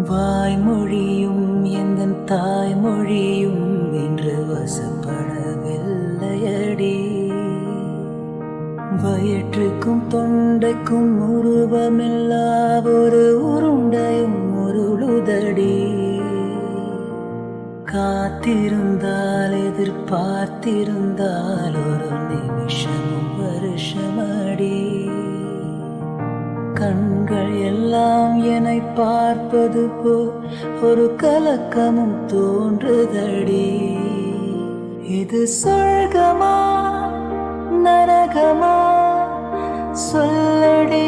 வாய்மொழியும் எந்தன் தாய்மொழியும் என்று வசப்படவில்லையடி. வயிற்றுக்கும் தொண்டைக்கும் உருவமில்லா ஒரு உருண்டையும் உருளுதடி. காத்திருந்தால் எதிர்பார்த்திருந்தால் ஒரு நிமிஷமும் வருஷமடி. கண்கள் எல்லாம் என்னை பார்ப்பது போல் ஒரு கலக்கமும் தோன்றுதடி. இது சொர்க்கமா நரகமா சொல்லடி.